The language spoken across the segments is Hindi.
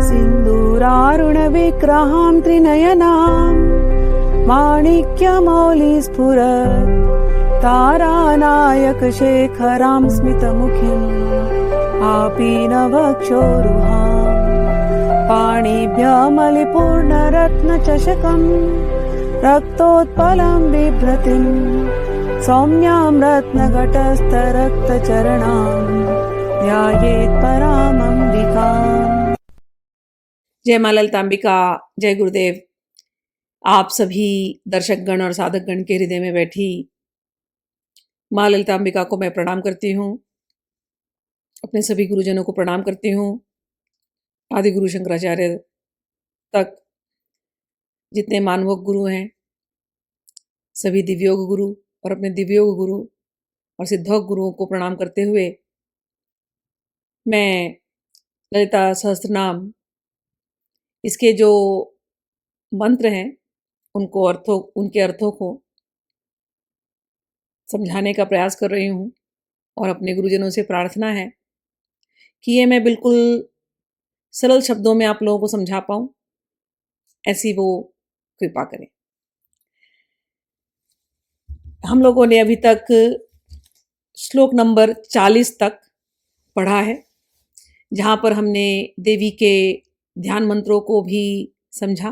सिन्दूरारुणविग्रहां त्रिनयनां माणिक्यमौलिस्फुरत् तारानायकशेखरां स्मितमुखीम् आपीनवक्षोरुहाम् पाणिभ्यमलिपूर्णरत्नचषकम् रक्तोत्पलं बिभ्रतिम् सौम्यां रत्नघटस्थरक्तचरणां ध्यायेत् परामम्बिकाम्। जय मां ललितांबिका, जय गुरुदेव। आप सभी दर्शकगण और साधकगण के हृदय में बैठी मां ललितांबिका को मैं प्रणाम करती हूँ। अपने सभी गुरुजनों को प्रणाम करती हूँ। आदि गुरु शंकराचार्य तक जितने मानवों गुरु हैं, सभी दिव्योग गुरु और अपने दिव्योग गुरु और सिद्धोग गुरुओं को प्रणाम करते हुए मैं ललिता सहस्त्रनाम इसके जो मंत्र हैं उनके अर्थों को समझाने का प्रयास कर रही हूँ और अपने गुरुजनों से प्रार्थना है कि ये मैं बिल्कुल सरल शब्दों में आप लोगों को समझा पाऊँ, ऐसी वो कृपा करें। हम लोगों ने अभी तक श्लोक नंबर 40 तक पढ़ा है, जहाँ पर हमने देवी के ध्यान मंत्रों को भी समझा,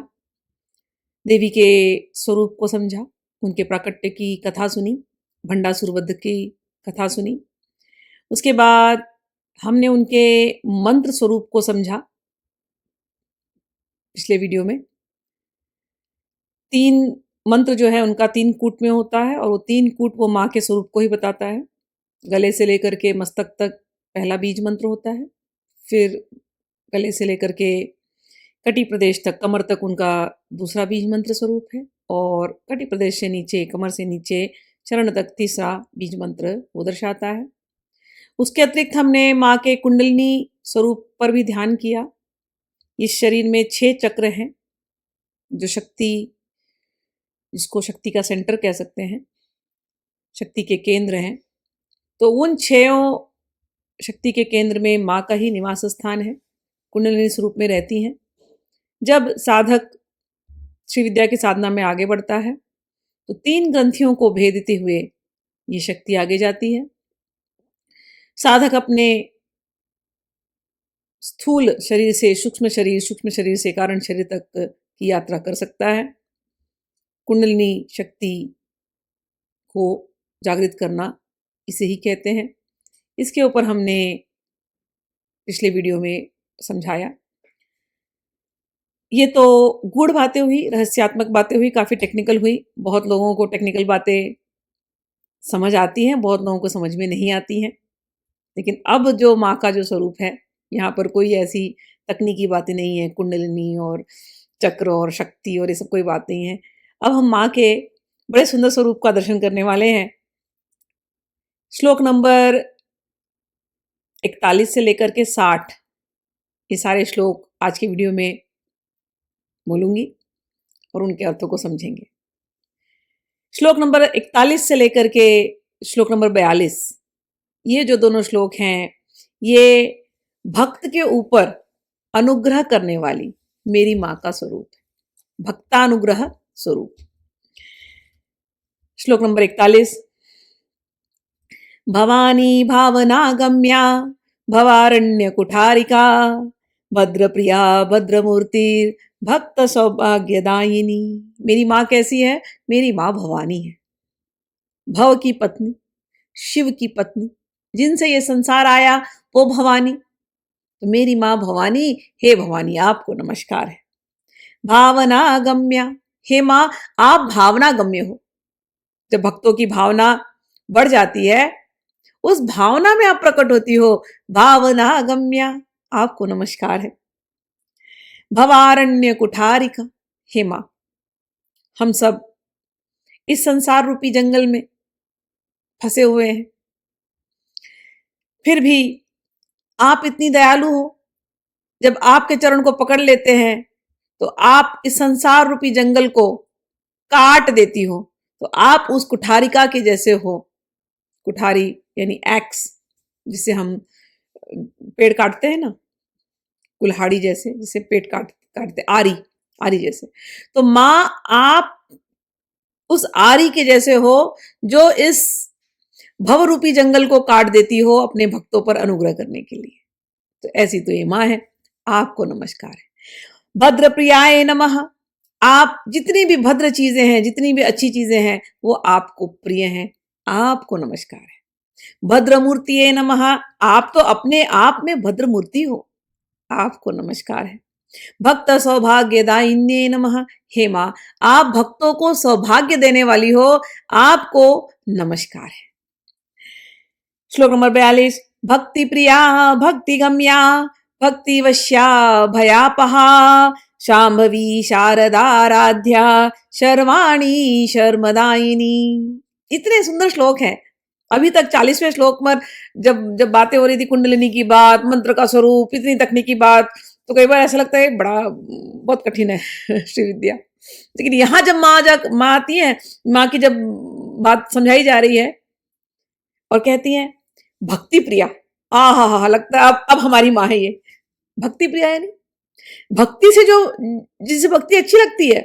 देवी के स्वरूप को समझा, उनके प्राकट्य की कथा सुनी, भंडासुर वध की कथा सुनी। उसके बाद हमने उनके मंत्र स्वरूप को समझा। पिछले वीडियो में 3 मंत्र जो है उनका 3 कूट में होता है और वो 3 कूट वो माँ के स्वरूप को ही बताता है। गले से लेकर के मस्तक तक पहला बीज मंत्र होता है, फिर गले से लेकर के कटी प्रदेश तक, कमर तक उनका दूसरा बीज मंत्र स्वरूप है और कटी प्रदेश से नीचे, कमर से नीचे चरण तक तीसरा बीज मंत्र वो दर्शाता है। उसके अतिरिक्त हमने माँ के कुंडलिनी स्वरूप पर भी ध्यान किया। इस शरीर में 6 चक्र हैं जो जिसको शक्ति का सेंटर कह सकते हैं, शक्ति के केंद्र हैं। तो उन 6 शक्ति के केंद्र में माँ का ही निवास स्थान है, कुंडलिनी स्वरूप में रहती हैं। जब साधक श्री विद्या की साधना में आगे बढ़ता है तो 3 ग्रंथियों को भेदते हुए ये शक्ति आगे जाती है। साधक अपने स्थूल शरीर से सूक्ष्म शरीर से कारण शरीर तक की यात्रा कर सकता है। कुंडलिनी शक्ति को जागृत करना इसे ही कहते हैं। इसके ऊपर हमने पिछले वीडियो में समझाया। ये तो गूढ़ बातें हुई, रहस्यात्मक बातें हुई, काफ़ी टेक्निकल हुई। बहुत लोगों को टेक्निकल बातें समझ आती हैं, बहुत लोगों को समझ में नहीं आती हैं। लेकिन अब जो माँ का जो स्वरूप है, यहाँ पर कोई ऐसी तकनीकी बातें नहीं है, कुंडलिनी और चक्र और शक्ति और ये सब कोई बात नहीं है। अब हम माँ के बड़े सुंदर स्वरूप का दर्शन करने वाले हैं। श्लोक नंबर 41 से लेकर के 60 ये सारे श्लोक आज की वीडियो में बोलूंगी और उनके अर्थों को समझेंगे। श्लोक नंबर 41 से लेकर के श्लोक नंबर 42 ये जो दोनों श्लोक हैं, ये भक्त के ऊपर अनुग्रह करने वाली मेरी माँ का स्वरूप है, भक्तानुग्रह स्वरूप। श्लोक नंबर 41, भवानी भावनागम्या भवारण्य कुठारिका भद्रप्रिया भद्रमूर्ति भक्त सौभाग्यदायिनी। मेरी माँ कैसी है? मेरी माँ भवानी है, भव की पत्नी, शिव की पत्नी, जिनसे ये संसार आया वो भवानी। तो मेरी माँ भवानी, हे भवानी आपको नमस्कार है। भावना गम्या, हे माँ आप भावना गम्य हो। जब भक्तों की भावना बढ़ जाती है, उस भावना में आप प्रकट होती हो। भावना गम्या आपको नमस्कार है। भवारण्य कुठारिका, हे माँ हम सब इस संसार रूपी जंगल में फंसे हुए हैं, फिर भी आप इतनी दयालु हो। जब आपके चरण को पकड़ लेते हैं तो आप इस संसार रूपी जंगल को काट देती हो। तो आप उस कुठारिका के जैसे हो। कुठारी यानी एक्स, जिससे हम पेड़ काटते हैं ना, कुल्हाड़ी जैसे, जिसे पेट काटते, आरी आरी जैसे। तो माँ आप उस आरी के जैसे हो जो इस भव रूपी जंगल को काट देती हो अपने भक्तों पर अनुग्रह करने के लिए। तो ऐसी तो ये माँ है, आपको नमस्कार है। भद्र प्रियाय नमः। आप जितनी भी भद्र चीजें हैं, जितनी भी अच्छी चीजें हैं, वो आपको प्रिय हैं, आपको नमस्कार है। भद्र मूर्तिये नमः। आप तो अपने आप में भद्र मूर्ति हो, आपको नमस्कार है। भक्त सौभाग्यदायिन्ये नमः। हे मां, आप भक्तों को सौभाग्य देने वाली हो, आपको नमस्कार है। श्लोक नंबर 42। भक्ति प्रिया भक्ति गम्या भक्ति वश्या भयापहा शांभवी शारदाराध्या शर्वाणी शर्मदायिनी। इतने सुंदर श्लोक हैं। अभी तक 40वें श्लोक में जब जब बातें हो रही थी कुंडलिनी की बात, मंत्र का स्वरूप, इतनी तकनीकी बात, तो कई बार ऐसा लगता है बड़ा बहुत कठिन है श्री विद्या। लेकिन यहां जब माँ आती है, माँ की जब बात समझाई जा रही है और कहती हैं भक्ति प्रिया, हा लगता है अब हमारी माँ है ये। भक्ति प्रिया है नहीं, भक्ति से जो जिसे भक्ति अच्छी लगती है।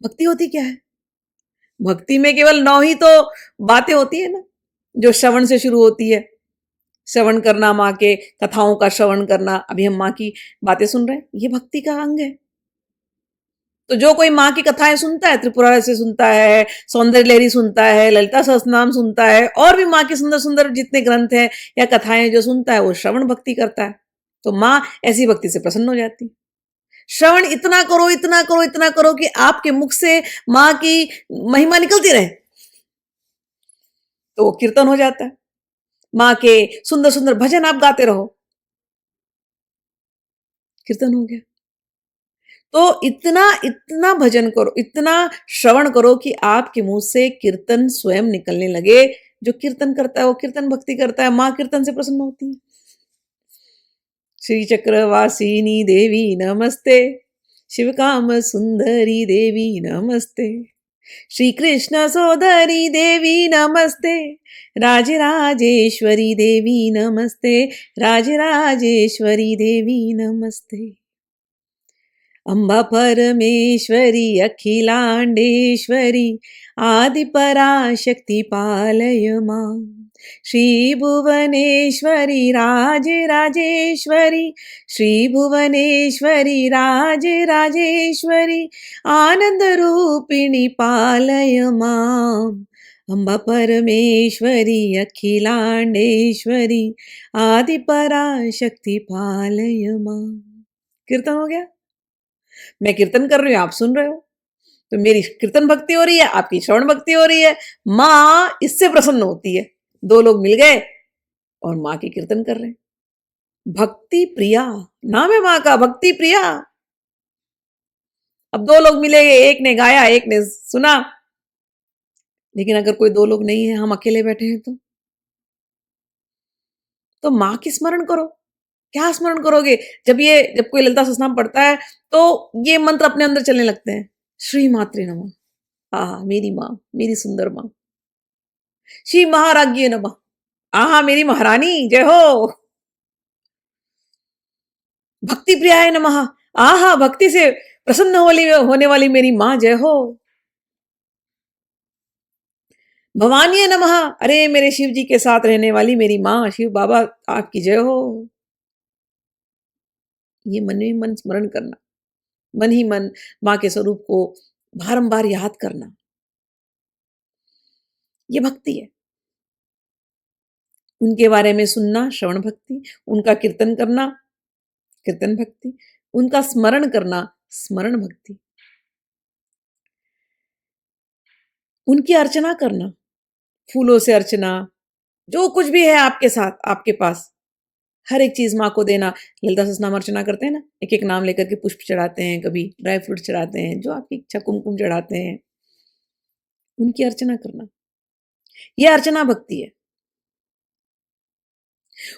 भक्ति होती क्या है? भक्ति में केवल 9 ही तो बातें होती है ना, जो श्रवण से शुरू होती है। श्रवण करना, माँ के कथाओं का श्रवण करना। अभी हम माँ की बातें सुन रहे हैं, ये भक्ति का अंग है। तो जो कोई माँ की कथाएं सुनता है, त्रिपुरा से सुनता है, सौंदर्य लहरी सुनता है, ललिता सहस्त्रनाम सुनता है, और भी माँ के सुंदर सुंदर जितने ग्रंथ हैं या कथाएं जो सुनता है, वो श्रवण भक्ति करता है। तो माँ ऐसी भक्ति से प्रसन्न हो जाती। श्रवण इतना करो, इतना करो, इतना करो कि आपके मुख से माँ की महिमा निकलती रहे, तो वो कीर्तन हो जाता है। माँ के सुंदर सुंदर भजन आप गाते रहो, कीर्तन हो गया। तो इतना इतना भजन करो, इतना श्रवण करो कि आपके मुंह से कीर्तन स्वयं निकलने लगे। जो कीर्तन करता है वो कीर्तन भक्ति करता है, माँ कीर्तन से प्रसन्न होती है। श्री चक्रवासिनी देवी नमस्ते, शिवकाम सुंदरी देवी नमस्ते, श्री कृष्ण सोदरी देवी नमस्ते, राजराजेश्वरी देवी नमस्ते, राजराजेश्वरी देवी नमस्ते। अम्बा परमेश्वरी अखिलांडेश्वरी आदिपराशक्ति पालय मां। श्री भुवनेश्वरी राजराजेश्वरी, श्री भुवनेश्वरी राजराजेश्वरी आनंद रूपिणी पालय मां। अम्बा परमेश्वरी अखिलांडेश्वरी आदिपराशक्ति पालय मां। कीर्तन हो गया। मैं कीर्तन कर रही हूं, आप सुन रहे हो, तो मेरी कीर्तन भक्ति हो रही है, आपकी श्रवण भक्ति हो रही है। माँ इससे प्रसन्न होती है। 2 लोग मिल गए और माँ की कीर्तन कर रहे हैं। भक्ति प्रिया नाम है माँ का, भक्ति प्रिया। अब 2 लोग मिले, एक ने गाया, एक ने सुना। लेकिन अगर कोई 2 लोग नहीं है, हम अकेले बैठे हैं, तो माँ की स्मरण करो। क्या स्मरण करोगे? जब कोई ललिता सहस्त्रनाम पढ़ता है तो ये मंत्र अपने अंदर चलने लगते हैं। श्री मात्रे नमः, आहा मेरी माँ, मेरी सुंदर माँ। श्री महाराज्ञे नमः, आहा मेरी महारानी जय हो। भक्ति प्रियाय नमः, आहा भक्ति से प्रसन्न होने वाली मेरी माँ जय हो। भवानी नमः, अरे मेरे शिव जी के साथ रहने वाली मेरी माँ शिव बाबा आपकी जय हो। ये मन में मन स्मरण करना, मन ही मन माँ के स्वरूप को बारंबार याद करना, ये भक्ति है। उनके बारे में सुनना श्रवण भक्ति, उनका कीर्तन करना कीर्तन भक्ति, उनका स्मरण करना स्मरण भक्ति, उनकी अर्चना करना, फूलों से अर्चना, जो कुछ भी है आपके साथ, आपके पास हर एक चीज माँ को देना। ललिता सहस्त्रनाम अर्चना करते हैं ना, एक एक नाम लेकर के पुष्प चढ़ाते हैं, कभी ड्राई फ्रूट चढ़ाते हैं, जो आपकी इच्छा, कुमकुम चढ़ाते हैं, उनकी अर्चना करना, यह अर्चना भक्ति है।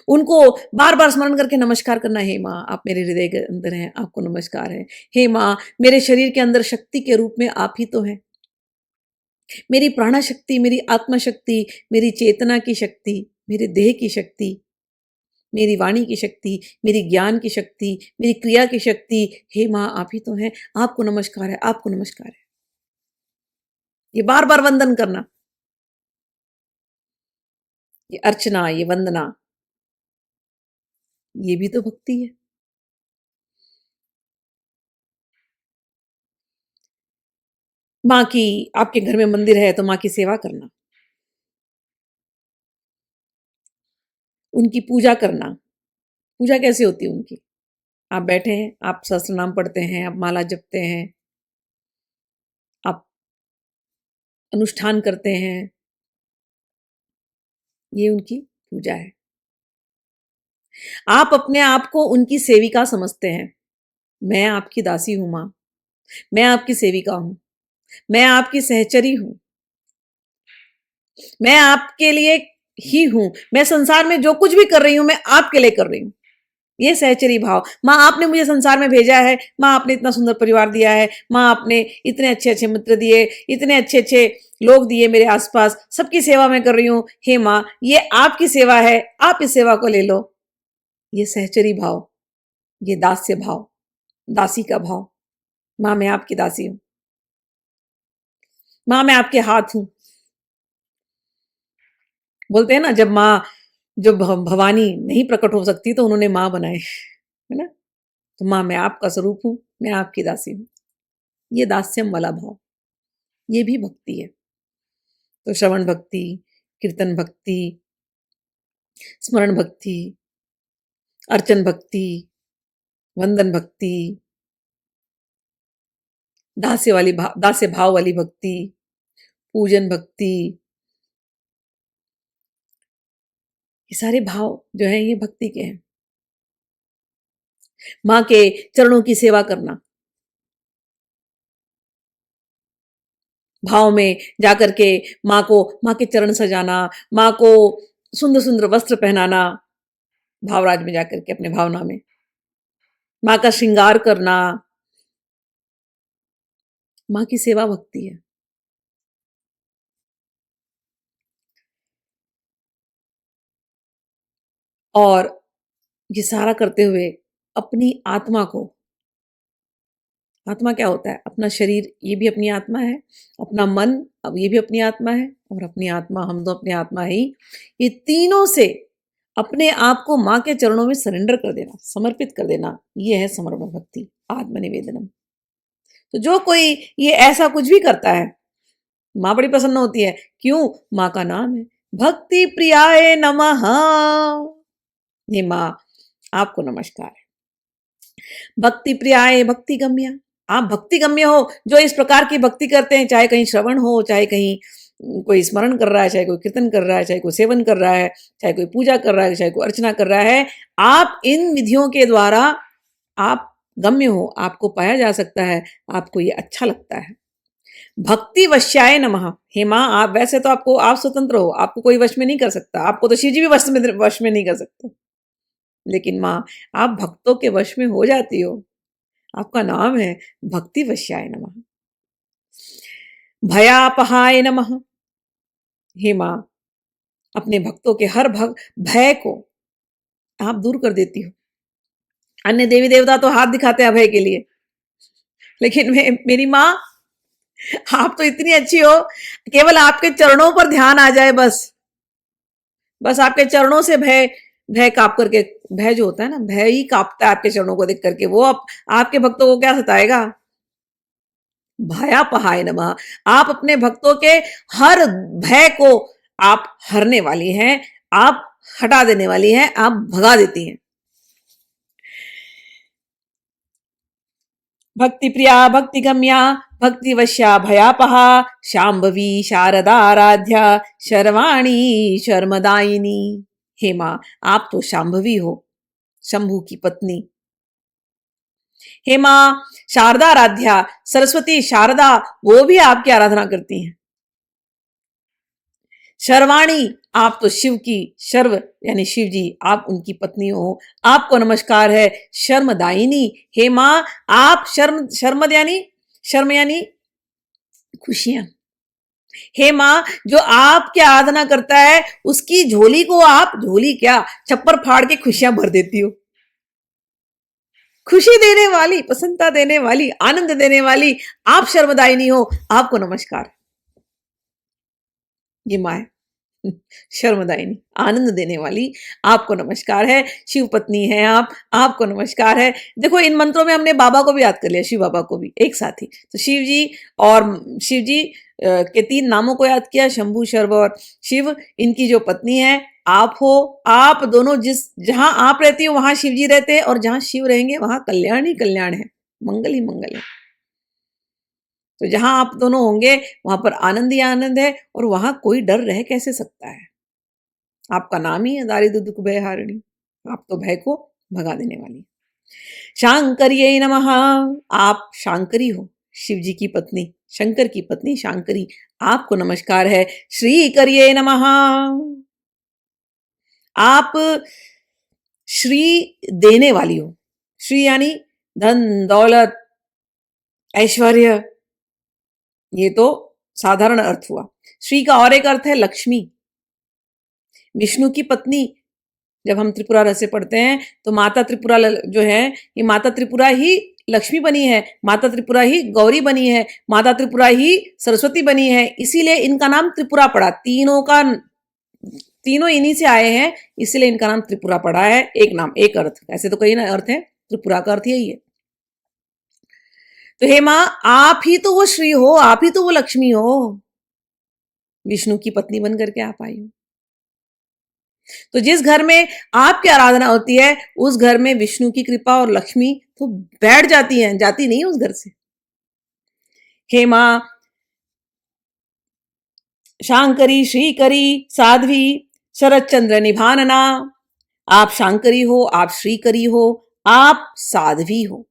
उनको बार बार स्मरण करके नमस्कार करना, हे माँ आप मेरे हृदय के अंदर हैं, आपको नमस्कार है। हे माँ मेरे शरीर के अंदर शक्ति के रूप में आप ही तो हैं, मेरी प्राण शक्ति, मेरी आत्मा शक्ति, मेरी चेतना की शक्ति, मेरे देह की शक्ति, मेरी वाणी की शक्ति, मेरी ज्ञान की शक्ति, मेरी क्रिया की शक्ति, हे माँ आप ही तो हैं, आपको नमस्कार है, आपको नमस्कार है। ये बार बार वंदन करना, ये अर्चना, ये वंदना, ये भी तो भक्ति है। माँ की, आपके घर में मंदिर है तो माँ की सेवा करना, उनकी पूजा करना। पूजा कैसे होती है उनकी? आप बैठे हैं, आप सहस्त्र नाम पढ़ते हैं, आप माला जपते हैं, आप अनुष्ठान करते हैं, ये उनकी पूजा है। आप अपने आप को उनकी सेविका समझते हैं। मैं आपकी दासी हूं मां, मैं आपकी सेविका हूं, मैं आपकी सहचरी हूं, मैं आपके लिए ही हूं, मैं संसार में जो कुछ भी कर रही हूं मैं आपके लिए कर रही हूं। ये सहचरी भाव। माँ आपने मुझे संसार में भेजा है, माँ आपने इतना सुंदर परिवार दिया है, माँ आपने इतने अच्छे अच्छे मित्र दिए, इतने अच्छे अच्छे लोग दिए मेरे आसपास, सबकी सेवा मैं कर रही हूं। हे माँ ये आपकी सेवा है, आप इस सेवा को ले लो। ये सहचरी भाव, ये दास्य भाव, दासी का भाव। माँ मैं आपकी दासी हूं, माँ मैं आपके हाथ हूं। बोलते हैं ना जब माँ, जब भवानी नहीं प्रकट हो सकती तो उन्होंने माँ बनाए, है ना। तो माँ मैं आपका स्वरूप हूं, मैं आपकी दासी हूं। ये दास्यम वाला भाव, ये भी भक्ति है। तो श्रवण भक्ति, कीर्तन भक्ति, स्मरण भक्ति, अर्चन भक्ति, वंदन भक्ति, दास्य भाव वाली भक्ति, पूजन भक्ति, ये सारे भाव जो है ये भक्ति के हैं। माँ के चरणों की सेवा करना, भाव में जाकर के माँ के चरण सजाना, माँ को सुंदर सुंदर वस्त्र पहनाना, भावराज में जाकर के अपने भावना में माँ का श्रृंगार करना, माँ की सेवा भक्ति है। और ये सारा करते हुए अपनी आत्मा को, आत्मा क्या होता है? अपना शरीर, ये भी अपनी आत्मा है, अपना मन, अब ये भी अपनी आत्मा है, और अपनी आत्मा, हम तो अपनी आत्मा ही, ये तीनों से अपने आप को माँ के चरणों में सरेंडर कर देना, समर्पित कर देना, ये है समर्पण भक्ति, आत्मनिवेदनम। तो जो कोई ये ऐसा कुछ भी करता है, माँ बड़ी प्रसन्न होती है। क्यों? माँ का नाम है भक्ति प्रियाय नमः। ये माँ आपको नमस्कार है। भक्ति प्रियाय भक्ति गम्या, आप भक्ति गम्य हो जो इस प्रकार की भक्ति करते हैं, चाहे कहीं श्रवण हो, चाहे कहीं कोई स्मरण कर रहा है, चाहे कोई कीर्तन कर रहा है, चाहे कोई सेवन कर रहा है, चाहे कोई पूजा कर रहा है, चाहे कोई अर्चना कर रहा है, आप इन विधियों के द्वारा आप गम्य हो, आपको पाया जा सकता है, आपको ये अच्छा लगता है। भक्ति वश्याय नमः। हे माँ आप वैसे तो आपको, आप स्वतंत्र हो, आपको कोई वश में नहीं कर सकता, आपको तो शिव जी भी वश में नहीं कर सकते, लेकिन माँ आप भक्तों के वश में हो जाती हो। आपका नाम है भक्ति वश्याय नमः। भयापहाय नमः। हे माँ अपने भक्तों के हर भय को आप दूर कर देती हो। अन्य देवी देवता तो हाथ दिखाते हैं अभय के लिए, लेकिन मेरी माँ आप तो इतनी अच्छी हो, केवल आपके चरणों पर ध्यान आ जाए, बस आपके चरणों से भय काप करके, भय जो होता है ना, भय ही कांपता है आपके चरणों को देख करके, वो आपके भक्तों को क्या सताएगा। भयापहाय नमः। आप अपने भक्तों के हर भय को आप हरने वाली हैं, आप हटा देने वाली हैं, आप भगा देती हैं। भक्ति प्रिया भक्ति गम्या भक्ति वश्या भयापहा शांभवी शारदा आराध्या शर्वाणी शर्मदायिनी। हे माँ आप तो शांभवी हो, शंभु की पत्नी। हे माँ शारदा आराध्या, सरस्वती शारदा वो भी आपकी आराधना करती हैं। शर्वाणी आप तो शिव की, शर्व यानी शिव जी, आप उनकी पत्नी हो, आपको नमस्कार है। शर्मदायिनी, हे माँ आप शर्म यानी खुशियां, हे माँ, जो आपकी आराधना करता है उसकी झोली को आप, झोली क्या, छप्पर फाड़ के खुशियां भर देती हो। खुशी देने वाली, प्रसन्नता देने वाली, आनंद देने वाली आप शर्मदायिनी हो, आपको नमस्कार। ये माँ है शर्मदायिनी, आनंद देने वाली, आपको नमस्कार है। शिव पत्नी है आप, आपको नमस्कार है। देखो इन मंत्रों में हमने बाबा को भी याद कर लिया, शिव बाबा को भी एक साथ ही। तो शिव जी और शिव जी के 3 नामों को याद किया, शंभु, शर्व और शिव। इनकी जो पत्नी है आप हो। आप दोनों जहां आप रहती हो वहां शिव जी रहते हैं, और जहां शिव रहेंगे वहां कल्याण ही कल्याण है, मंगल ही मंगल है। तो जहां आप दोनों होंगे वहां पर आनंद ही आनंद है, और वहां कोई डर रह कैसे सकता है। आपका नाम ही है दारिद्र दुख भय हारिणी, आप तो भय को भगा देने वाली। शांकर्ये नमः, आप शांकरी हो, शिव जी की पत्नी, शंकर की पत्नी शांकरी, आपको नमस्कार है। श्री करिये नमः, आप श्री देने वाली हो। श्री यानी धन दौलत ऐश्वर्य, ये तो साधारण अर्थ हुआ। श्री का और एक अर्थ है लक्ष्मी। विष्णु की पत्नी, जब हम त्रिपुरा रहस्य पढ़ते हैं तो माता त्रिपुरा जो है, ये माता त्रिपुरा ही लक्ष्मी बनी है, माता त्रिपुरा ही गौरी बनी है, माता त्रिपुरा ही सरस्वती बनी है, इसीलिए इनका नाम त्रिपुरा पड़ा। तीनों इन्हीं से आए हैं, इसलिए इनका नाम त्रिपुरा पड़ा है। एक नाम एक अर्थ, ऐसे तो कई ना अर्थ है, त्रिपुरा का अर्थ यही है। तो हे माँ, आप ही तो वो श्री हो, आप ही तो वो लक्ष्मी हो, विष्णु की पत्नी बनकर के आप आई हो। तो जिस घर में आपकी आराधना होती है उस घर में विष्णु की कृपा और लक्ष्मी तो बैठ जाती हैं, जाती नहीं उस घर से। हे मां शांकरी, श्रीकरी, साध्वी, शरदचंद्र निभानना, आप शांकरी हो, आप श्रीकरी हो, आप साध्वी हो,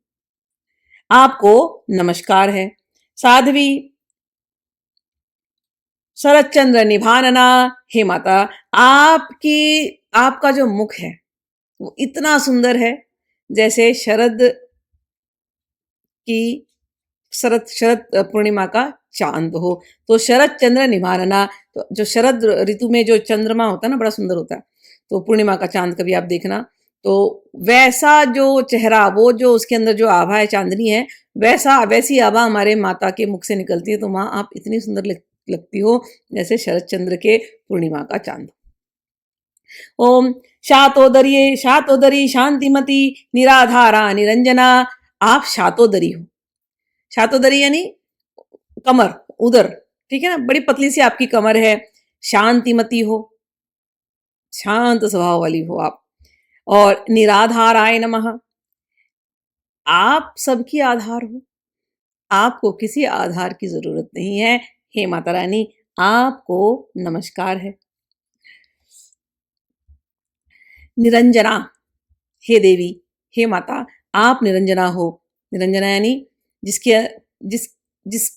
आपको नमस्कार है। साध्वी, शरदचंद्र निभानना, हे माता, आपका जो मुख है वो इतना सुंदर है जैसे शरद पूर्णिमा का चांद हो। तो शरद चंद्र निवारणा, तो जो शरद ऋतु में जो चंद्रमा होता है ना, बड़ा सुंदर होता है। तो पूर्णिमा का चांद कभी आप देखना, तो वैसा जो चेहरा, वो जो उसके अंदर जो आभा है, चांदनी है, वैसी आभा हमारे माता के मुख से निकलती है। तो माँ आप इतनी सुंदर लगती हो जैसे शरद चंद्र के पूर्णिमा का चांद। ओम शातोदरी शांतिमती निराधारा निरंजना, आप शातोदरी हो। शातोदरी यानी कमर, उधर, ठीक है ना, बड़ी पतली सी आपकी कमर है। शांतिमती हो, शांत स्वभाव वाली हो आप। और निराधाराय नमः, आप सबकी आधार हो, आपको किसी आधार की जरूरत नहीं है। हे माता रानी, आपको नमस्कार है। निरंजना, हे देवी, हे माता, आप निरंजना हो। निरंजना यानी जिसके जिस जिस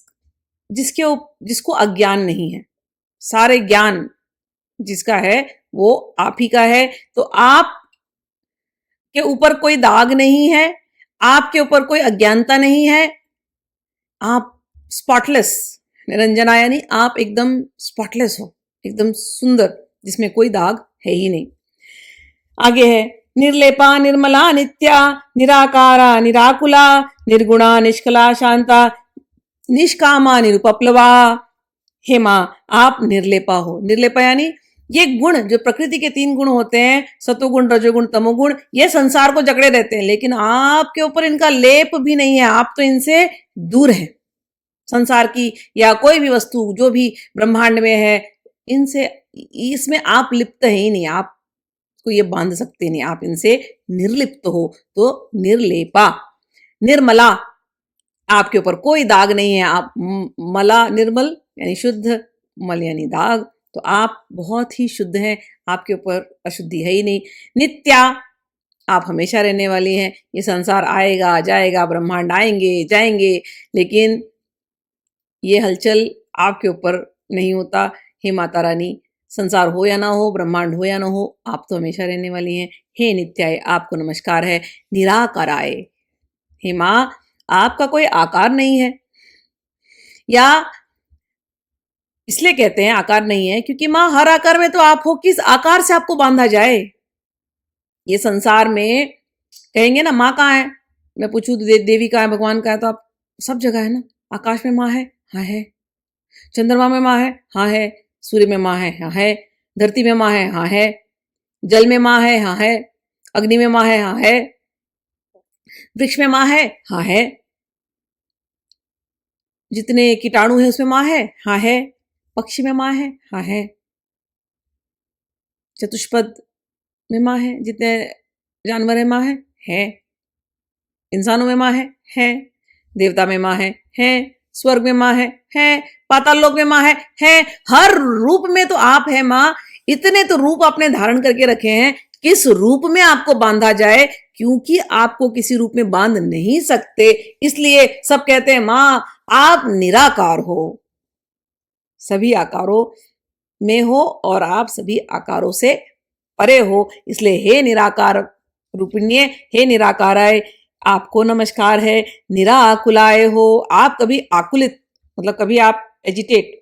जिसके जिसको अज्ञान नहीं है, सारे ज्ञान जिसका है वो आप ही का है। तो आप के ऊपर कोई दाग नहीं है, आपके ऊपर कोई अज्ञानता नहीं है, आप स्पॉटलेस। निरंजना यानी आप एकदम स्पॉटलेस हो, एकदम सुंदर, जिसमें कोई दाग है ही नहीं। आगे है निर्लेपा निर्मला नित्या निराकारा निराकुला निर्गुणा निष्कला शांता निष्कामा निरुपप्लवा। हे मां, आप निर्लेपा हो। निर्लेपा यानी ये गुण, जो प्रकृति के 3 गुण होते हैं, सतोगुण, रजोगुण, तमोगुण, ये संसार को जकड़े रहते हैं, लेकिन आपके ऊपर इनका लेप भी नहीं है, आप तो इनसे दूर हैं। संसार की या कोई भी वस्तु जो भी ब्रह्मांड में है, इनसे, इसमें आप लिप्त है ही नहीं, आप को ये बांध सकते नहीं, आप इनसे निर्लिप्त हो। तो निर्लेपा। निर्मला, आपके ऊपर कोई दाग नहीं है, आप मला, निर्मल यानी शुद्ध, मल यानी दाग, तो आप बहुत ही शुद्ध हैं, आपके ऊपर अशुद्धि है ही नहीं। नित्या, आप हमेशा रहने वाली हैं। ये संसार आएगा जाएगा, ब्रह्मांड आएंगे जाएंगे, लेकिन ये हलचल आपके ऊपर नहीं होता। हे माता रानी, संसार हो या ना हो, ब्रह्मांड हो या ना हो, आप तो हमेशा रहने वाली हैं। हे नित्याय, आपको नमस्कार है। निराकाराय, हे माँ, आपका कोई आकार नहीं है, या इसलिए कहते हैं आकार नहीं है, क्योंकि माँ हर आकार में तो आप हो, किस आकार से आपको बांधा जाए। ये संसार में कहेंगे ना माँ कहाँ है, मैं पूछूं देवी कहाँ है, भगवान कहाँ है, तो आप सब जगह है ना। आकाश में माँ है, हाँ है। चंद्रमा में माँ है, हाँ है। सूर्य में माँ है, हाँ है। धरती में माँ है, हाँ है। जल में माँ है, हाँ है। अग्नि में माँ है, हाँ है। वृक्ष में माँ है, हाँ है। जितने कीटाणु है उसमें माँ है, हाँ है। पक्षी में माँ है, हाँ है। चतुष्पद में माँ है, जितने जानवर है माँ है। इंसानों में माँ है। देवता में माँ है। स्वर्ग में माँ है। पाताल लोक में माँ है। हर रूप में तो आप है माँ। इतने तो रूप आपने धारण करके रखे हैं, किस रूप में आपको बांधा जाए, क्योंकि आपको किसी रूप में बांध नहीं सकते, इसलिए सब कहते हैं माँ आप निराकार हो, सभी आकारों में हो और आप सभी आकारों से परे हो। इसलिए हे निराकार रूपिण्य, हे निराकाराय, आपको नमस्कार है। निराकुलाय हो, आप कभी आकुलित मतलब कभी आप एजिटेट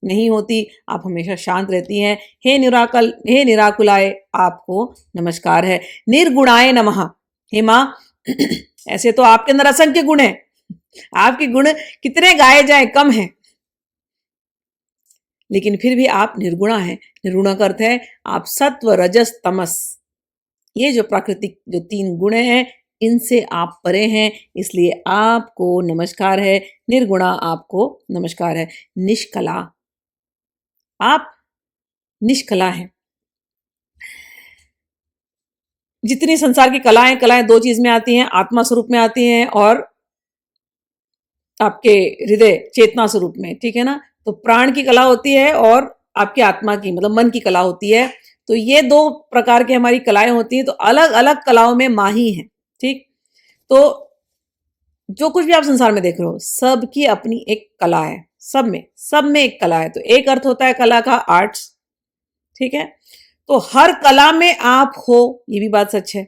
नहीं होती, आप हमेशा शांत रहती हैं। हे निराकुलाय, आपको नमस्कार है। निर्गुणाय नमः, हे माँ ऐसे तो आपके अंदर असंख्य गुण हैं, आपके गुण कितने गाए जाए कम है, लेकिन फिर भी आप निर्गुणा है। निर्गुणा का अर्थ है आप सत्व रजस तमस, ये जो प्राकृतिक जो 3 गुण हैं इनसे आप परे हैं, इसलिए आपको नमस्कार है। निर्गुणा, आपको नमस्कार है। निष्कला, आप निष्कला हैं। जितनी संसार की कलाएं 2 चीज में आती हैं, आत्मा स्वरूप में आती हैं और आपके हृदय चेतना स्वरूप में, ठीक है ना। तो प्राण की कला होती है और आपकी आत्मा की मतलब मन की कला होती है। तो ये 2 प्रकार की हमारी कलाएं होती हैं, तो अलग अलग कलाओं में माँ ही है, ठीक। तो जो कुछ भी आप संसार में देख रहे हो सबकी अपनी एक कला है, सब में एक कला है। तो एक अर्थ होता है कला का आर्ट्स, ठीक है। तो हर कला में आप हो, ये भी बात सच है।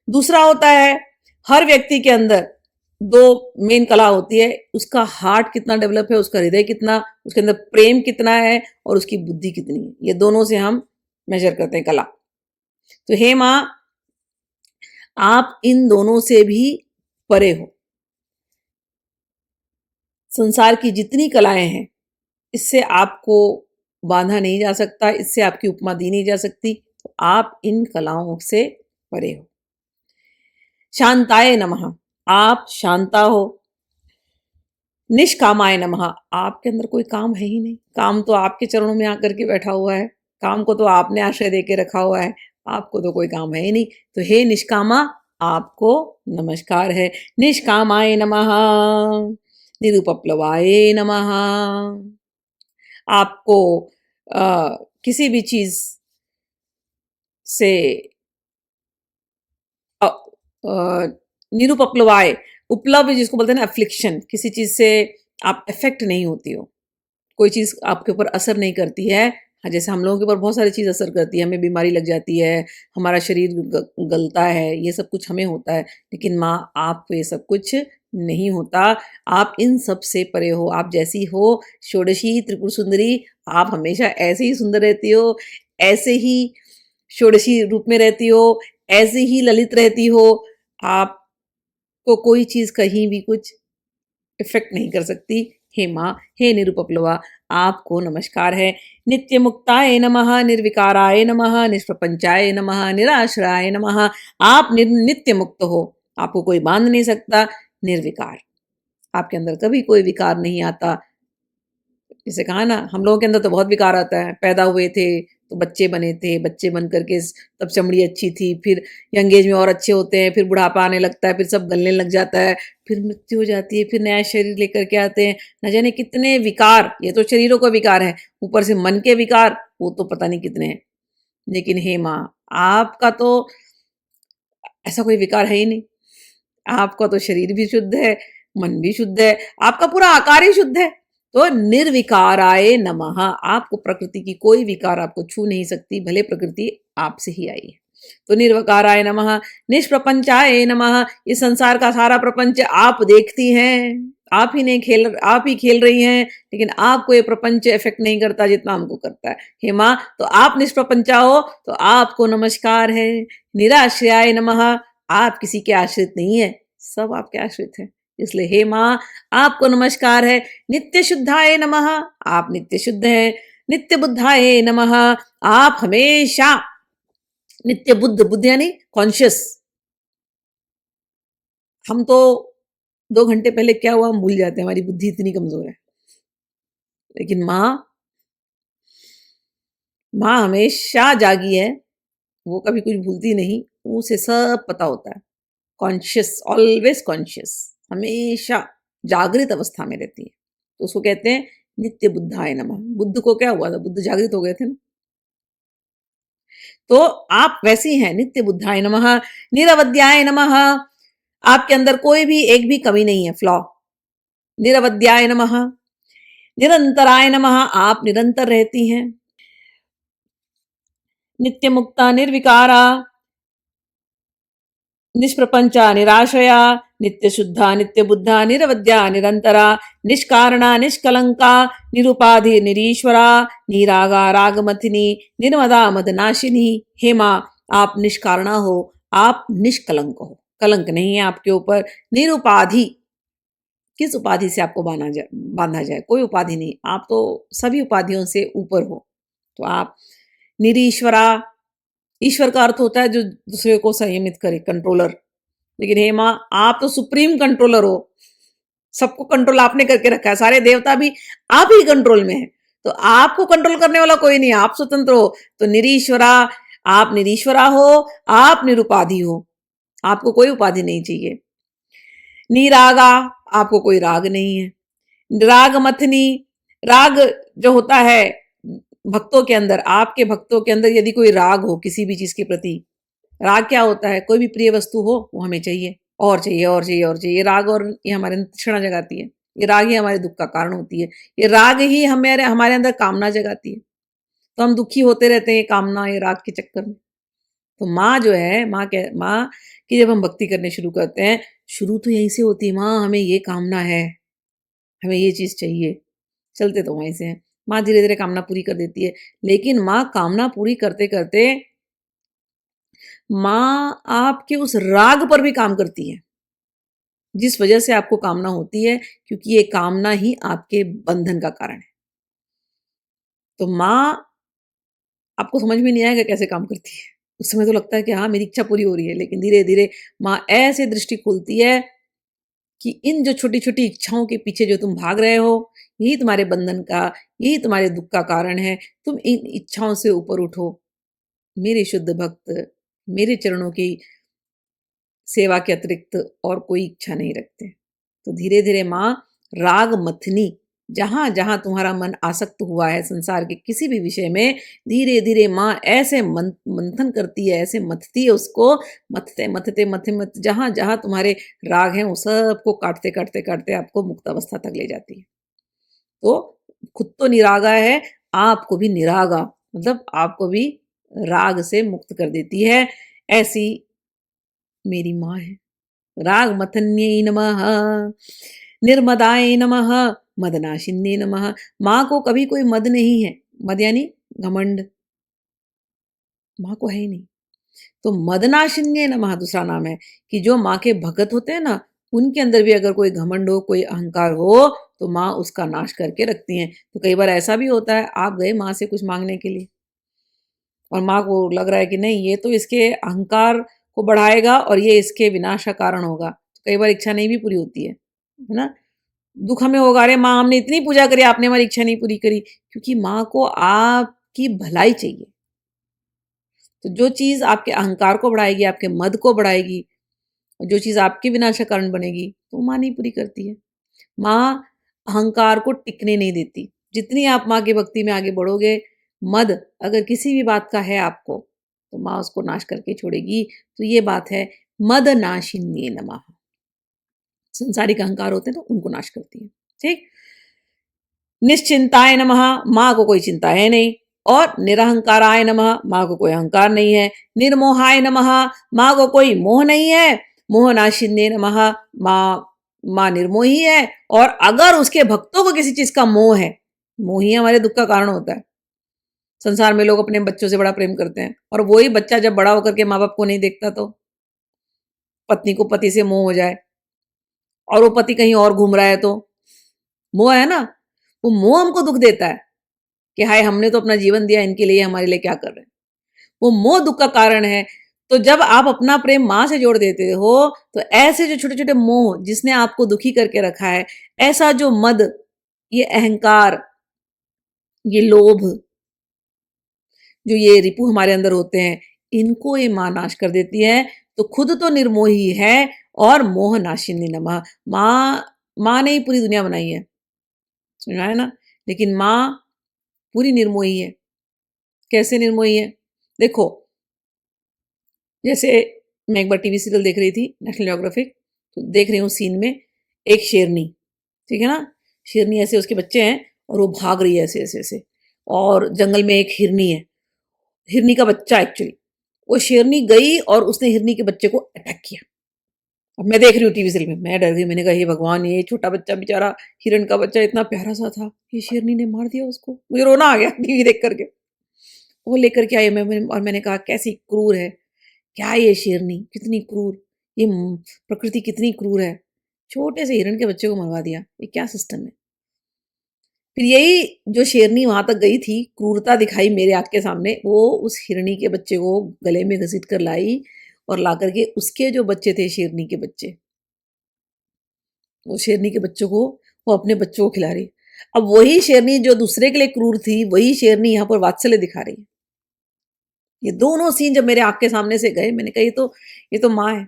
दूसरा होता है हर व्यक्ति के अंदर 2 मेन कला होती है, उसका हार्ट कितना डेवलप है, उसका हृदय कितना, उसके अंदर प्रेम कितना है और उसकी बुद्धि कितनी है, ये दोनों से हम मेजर करते हैं कला। तो हे माँ आप इन दोनों से भी परे हो। संसार की जितनी कलाएं हैं इससे आपको बांधा नहीं जा सकता, इससे आपकी उपमा दी नहीं जा सकती, तो आप इन कलाओं से परे हो। शांताय नमः, आप शांता हो। निष्कामाय नमः, आपके अंदर कोई काम है ही नहीं, काम तो आपके चरणों में आकर के बैठा हुआ है, काम को तो आपने आश्रय देके रखा हुआ है, आपको तो कोई काम है ही नहीं। तो हे निष्कामा, आपको नमस्कार है। निष्कामाय नमः, निरुपप्लवाय नमः, आपको किसी भी चीज से निरुपप्लवाय, उपलब्ध जिसको बोलते हैं ना अफ्लिक्शन, किसी चीज से आप इफेक्ट नहीं होती हो, कोई चीज आपके ऊपर असर नहीं करती है। हाँ, जैसे हम लोगों के ऊपर बहुत सारी चीज असर करती है, हमें बीमारी लग जाती है, हमारा शरीर गलता है, ये सब कुछ हमें होता है, लेकिन माँ आपको ये सब कुछ नहीं होता। आप इन सब से परे हो, आप जैसी हो षोडशी त्रिपुर सुंदरी, आप हमेशा ऐसे ही सुंदर रहती हो, ऐसे ही षोडशी रूप में रहती हो, ऐसे ही ललित रहती हो, आपको कोई चीज कहीं भी कुछ इफेक्ट नहीं कर सकती। हे माँ, हे निरुपप्लवा, आपको नमस्कार है। नित्य मुक्ताय नमः, निर्विकाराय नमः, निष्प्रपंचाय नमः, निराश्रयाय नमः, आप नित्य मुक्त हो, आपको कोई बांध नहीं सकता। निर्विकार, आपके अंदर कभी कोई विकार नहीं आता। जैसे कहा ना, हम लोगों के अंदर तो बहुत विकार आता है, पैदा हुए थे तो बच्चे बने थे, बच्चे बन करके तब चमड़ी अच्छी थी, फिर यंग एज में और अच्छे होते हैं, फिर बुढ़ापा आने लगता है, फिर सब गलने लग जाता है, फिर मृत्यु हो जाती है, फिर नया शरीर लेकर के आते हैं, न जाने कितने विकार। ये तो शरीरों का विकार है, ऊपर से मन के विकार, वो तो पता नहीं कितने हैं। लेकिन हे माँ, आपका तो ऐसा कोई विकार है ही नहीं, आपका तो शरीर भी शुद्ध है, मन भी शुद्ध है, आपका पूरा आकार ही शुद्ध है। तो निर्विकाराय नमः, आपको प्रकृति की कोई विकार आपको छू नहीं सकती, भले प्रकृति आपसे ही आई है। तो निर्विकाराय नमः, निष्प्रपंचाय नमः, इस संसार का सारा प्रपंच आप देखती हैं, आप ही खेल रही हैं, लेकिन आपको ये प्रपंच इफेक्ट नहीं करता जितना हमको करता है। हे माँ, तो आप निष्प्रपंचा हो, तो आपको नमस्कार है। निराश्रयाय नमः, आप किसी के आश्रित नहीं है, सब आपके आश्रित है, इसलिए हे माँ आपको नमस्कार है। नित्य शुद्धाय नमः, आप नित्य शुद्ध हैं। नित्य बुद्धाय नमः, आप हमेशा नित्य बुद्ध, बुद्ध यानी कॉन्शियस। हम तो 2 घंटे पहले क्या हुआ हम भूल जाते हैं, हमारी बुद्धि इतनी कमजोर है। लेकिन माँ, माँ हमेशा जागी है, वो कभी कुछ भूलती नहीं, उसे सब पता होता है। कॉन्शियस, ऑलवेज कॉन्शियस, हमेशा जागृत अवस्था में रहती है, तो उसको कहते हैं नित्य बुद्धाय नमः। बुद्ध को क्या हुआ था, बुद्ध जागृत हो गए थे ना। तो आप वैसी हैं, नित्य बुद्धाय नमः। निरवध्याय नमः, आपके अंदर कोई भी एक भी कमी नहीं है, फ्लॉ। निरवध्याय नमः। निरंतराय नमः, आप निरंतर रहती हैं। नित्य मुक्ता निर्विकारा, निष्प्रपंचा निराश्रया, नित्य शुद्धा नित्य बुद्धा निरवध्या निरंतरा, निष्कारणा निष्कलंका, निरुपाधि निरीश्वरा, निरागा रागमथिनी, निर्मदा मदनाशिनी। हे माँ, आप निष्कारणा हो, आप निष्कलंक हो, कलंक नहीं है आपके ऊपर। निरुपाधि, किस उपाधि से आपको बांधा जाए, कोई उपाधि नहीं, आप तो सभी उपाधियों से ऊपर हो। तो आप निरीश्वरा, ईश्वर का अर्थ होता है जो दूसरे को संयमित करे, कंट्रोलर। लेकिन हे माँ, आप तो सुप्रीम कंट्रोलर हो, सबको कंट्रोल आपने करके रखा है, सारे देवता भी आप ही कंट्रोल में है, तो आपको कंट्रोल करने वाला कोई नहीं, आप स्वतंत्र हो। तो निरीश्वरा, आप निरीश्वरा हो, आप निरुपाधि हो, आपको कोई उपाधि नहीं चाहिए। निरागा, आपको कोई राग नहीं है। राग मथनी, राग जो होता है भक्तों के अंदर, आपके भक्तों के अंदर यदि कोई राग हो किसी भी चीज के प्रति, राग क्या होता है, कोई भी प्रिय वस्तु हो वो हमें चाहिए, और चाहिए और चाहिए और चाहिए। राग, और ये हमारे अंदर तृष्णा जगाती है, ये राग ही हमारे दुख का कारण होती है, ये राग ही हमारे हमारे अंदर कामना जगाती है, तो हम दुखी होते रहते हैं ये कामना, ये राग के चक्कर में। तो माँ जो है, माँ की जब हम भक्ति करने शुरू करते हैं, शुरू तो यहीं से होती है, माँ हमें ये कामना है, हमें ये चीज चाहिए, चलते तो वहीं से हैं। माँ धीरे धीरे कामना पूरी कर देती है, लेकिन माँ कामना पूरी करते करते माँ आपके उस राग पर भी काम करती है, जिस वजह से आपको कामना होती है, क्योंकि ये कामना ही आपके बंधन का कारण है। तो माँ, आपको समझ में नहीं आएगा कैसे काम करती है, उस समय तो लगता है कि हाँ मेरी इच्छा पूरी हो रही है, लेकिन धीरे धीरे माँ ऐसे दृष्टि खोलती है कि इन जो छोटी छोटी इच्छाओं के पीछे जो तुम भाग रहे हो, यही तुम्हारे बंधन का, यही तुम्हारे दुख का कारण है। तुम इन इच्छाओं से ऊपर उठो। मेरे शुद्ध भक्त मेरे चरणों की सेवा के अतिरिक्त और कोई इच्छा नहीं रखते। तो धीरे धीरे माँ राग मथनी, जहां जहां तुम्हारा मन आसक्त हुआ है संसार के किसी भी विषय में, धीरे धीरे माँ ऐसे मंथन करती है, ऐसे मथती है उसको, मथते मथते मथे मथ जहां जहां तुम्हारे राग हैं वो सबको काटते काटते काटते आपको मुक्त अवस्था तक ले जाती है। तो खुद तो निरागा है, आपको भी निरागा, मतलब आपको भी राग से मुक्त कर देती है। ऐसी मेरी माँ है। राग मथन्यै नमः, निर्मदाय नमः, मदनाशिन्ये नमः। माँ को कभी कोई मद नहीं है, मद यानी घमंड, माँ को है ही नहीं। तो मदनाशिन्ये नमः दूसरा नाम है कि जो माँ के भगत होते हैं ना, उनके अंदर भी अगर कोई घमंड हो, कोई अहंकार हो, तो माँ उसका नाश करके रखती हैं। तो कई बार ऐसा भी होता है, आप गए माँ से कुछ मांगने के लिए और माँ को लग रहा है कि नहीं ये तो इसके अहंकार को बढ़ाएगा और ये इसके विनाश का कारण होगा, तो कई बार इच्छा नहीं भी पूरी होती है ना। दुख हमें होगा, अरे माँ हमने इतनी पूजा करी, आपने हमारी इच्छा नहीं पूरी करी, क्योंकि माँ को आपकी भलाई चाहिए। तो जो चीज आपके अहंकार को बढ़ाएगी, आपके मद को बढ़ाएगी, और जो चीज आपके विनाश का कारण बनेगी, तो माँ नहीं पूरी करती है। माँ अहंकार को टिकने नहीं देती। जितनी आप माँ की भक्ति में आगे बढ़ोगे, मद अगर किसी भी बात का है आपको, तो माँ उसको नाश करके छोड़ेगी। तो ये बात है मद नाशिन्ये नमः। संसारिक अहंकार होते हैं तो उनको नाश करती है। ठीक। निश्चिंताय नमः, माँ को कोई चिंता है नहीं। और निरहंकाराय नमः, माँ को कोई अहंकार नहीं है। निर्मोहाय नमः, माँ को कोई मोह नहीं है। मोहनाशिन्ये नमः, माँ माँ निर्मोही है, और अगर उसके भक्तों को किसी चीज का मोह है, मोह ही हमारे दुख का कारण होता है। संसार में लोग अपने बच्चों से बड़ा प्रेम करते हैं, और वही बच्चा जब बड़ा होकर के माँ बाप को नहीं देखता, तो पत्नी को पति से मोह हो जाए और वो पति कहीं और घूम रहा है, तो मोह है ना, वो मोह हमको दुख देता है कि हाय हमने तो अपना जीवन दिया इनके लिए, हमारे लिए क्या कर रहे हैं। वो मोह दुख का कारण है। तो जब आप अपना प्रेम माँ से जोड़ देते हो, तो ऐसे जो छोटे छोटे मोह जिसने आपको दुखी करके रखा है, ऐसा जो मद, ये अहंकार, ये लोभ, जो ये रिपु हमारे अंदर होते हैं, इनको ये माँ नाश कर देती है। तो खुद तो निर्मोही है और मोह नाशिनी नमः। माँ ने ही पूरी दुनिया बनाई है, समझ में आया ना। लेकिन माँ पूरी निर्मोही है। कैसे निर्मोही है? देखो, जैसे मैं एक बार टीवी सीरियल देख रही थी, नेशनल ज्योग्राफिक, तो देख रही हूँ सीन में एक शेरनी, ठीक है ना, शेरनी ऐसे उसके बच्चे हैं और वो भाग रही है ऐसे ऐसे ऐसे, और जंगल में एक हिरनी है, हिरनी का बच्चा एक्चुअली, वो शेरनी गई और उसने हिरनी के बच्चे को अटैक किया। अब मैं देख रही हूँ टीवी सीरियल में, मैं डर गई, मैंने कहा हे भगवान, ये छोटा बच्चा बेचारा, हिरण का बच्चा इतना प्यारा सा था, ये शेरनी ने मार दिया उसको। मुझे रोना आ गया टीवी देख करके। वो लेकर के आई और मैंने कहा कैसी क्रूर है, क्या ये शेरनी कितनी क्रूर, ये प्रकृति कितनी क्रूर है, छोटे से हिरण के बच्चे को मरवा दिया, ये क्या सिस्टम है। फिर यही जो शेरनी वहां तक गई थी, क्रूरता दिखाई मेरे आंख के सामने, वो उस हिरनी के बच्चे को गले में घसीट कर लाई और ला करके उसके जो बच्चे थे शेरनी के बच्चे, वो शेरनी के बच्चों को वो अपने बच्चों को खिला रही। अब वही शेरनी जो दूसरे के लिए क्रूर थी, वही शेरनी यहाँ पर वात्सल्य दिखा रही है। ये दोनों सीन जब मेरे आंख के सामने से गए, मैंने कहा ये तो माँ है,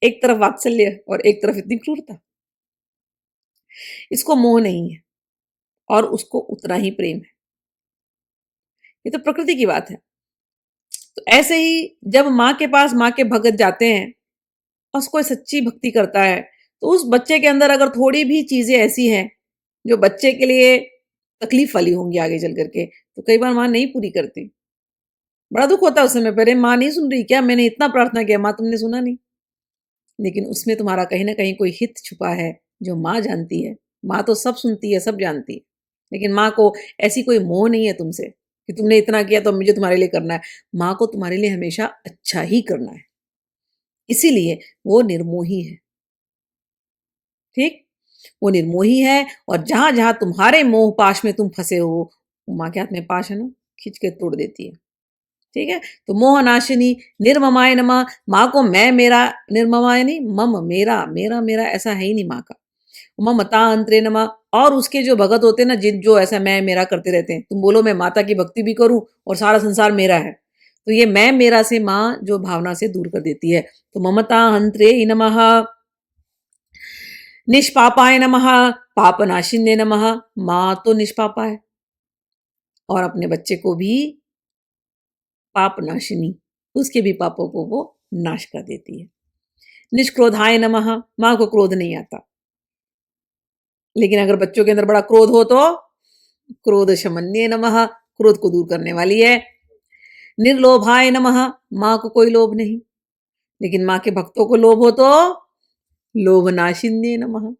एक तरफ वात्सल्य और एक तरफ इतनी क्रूरता। इसको मोह नहीं है और उसको उतना ही प्रेम है। ये तो प्रकृति की बात है। तो ऐसे ही जब माँ के पास माँ के भगत जाते हैं और कोई सच्ची भक्ति करता है, तो उस बच्चे के अंदर अगर थोड़ी भी चीजें ऐसी हैं जो बच्चे के लिए तकलीफ वाली होंगी आगे चल करके, तो कई बार माँ नहीं पूरी करती। बड़ा दुख होता है उस समय पर, माँ नहीं सुन रही क्या, मैंने इतना प्रार्थना किया माँ तुमने सुना नहीं। लेकिन उसमें तुम्हारा कहीं ना कहीं कोई हित छुपा है जो माँ जानती है। माँ तो सब सुनती है, सब जानती है, लेकिन माँ को ऐसी कोई मोह नहीं है तुमसे कि तुमने इतना किया तो मुझे तुम्हारे लिए करना है। माँ को तुम्हारे लिए हमेशा अच्छा ही करना है, इसीलिए वो निर्मोही है। ठीक, वो निर्मोही है, और जहां जहां तुम्हारे मोह पाश में तुम फंसे हो, माँ के हाथ में पाश है ना, खींच के तोड़ देती है। ठीक है, तो मोह नाशिनी निर्ममाय नमः। माँ को मैं मेरा, निर्ममाय नहीं, मम मेरा, मेरा मेरा ऐसा है ही नहीं माँ का। ममता अंतरे नमः। और उसके जो भगत होते हैं ना, जिन जो ऐसा मैं मेरा करते रहते हैं, तुम बोलो मैं माता की भक्ति भी करूं और सारा संसार मेरा है, तो ये मैं मेरा से माँ जो भावना से दूर कर देती है। तो ममता अंतरे नमः, निष्पापाय नमः, पापनाशिन्ये नमः। माँ तो निष्पापा है और अपने बच्चे को भी पाप नाशिनी, उसके भी पापों को वो नाश कर देती है। निष्क्रोधाय नमः, माँ को क्रोध नहीं आता, लेकिन अगर बच्चों के अंदर बड़ा क्रोध हो तो क्रोध शमन्ये नमः, क्रोध को दूर करने वाली है। निर्लोभाय नमः, माँ को कोई लोभ नहीं, लेकिन माँ के भक्तों को लोभ हो तो लोभ नाशिन्ये नमः।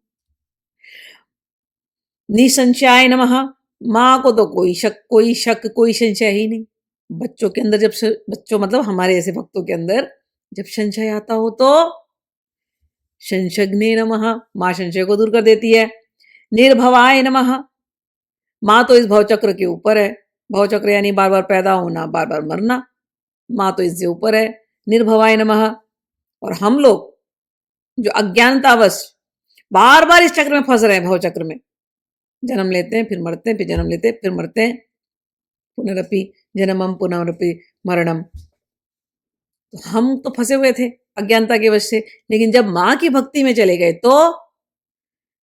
निसंशयाय नमः, माँ को तो कोई शक कोई संशय ही नहीं। बच्चों के अंदर बच्चों मतलब हमारे ऐसे भक्तों के अंदर जब संशय आता हो तो संशग्ने नमः, माँ संशय को दूर कर देती है। निर्भवाय नमः, माँ तो इस भवचक्र के ऊपर है, भवचक्र यानी बार बार पैदा होना, बार बार मरना, माँ तो इससे ऊपर है। निर्भवाय नमः। और हम लोग जो अज्ञानतावश बार बार इस चक्र में फंस रहे हैं, भवचक्र में, जन्म लेते हैं फिर मरते हैं, फिर जन्म लेते हैं फिर मरते हैं, पुनरपि जन्मम पुनरपि मरणम। तो हम तो फंसे हुए थे अज्ञानता के वश से, लेकिन जब माँ की भक्ति में चले गए तो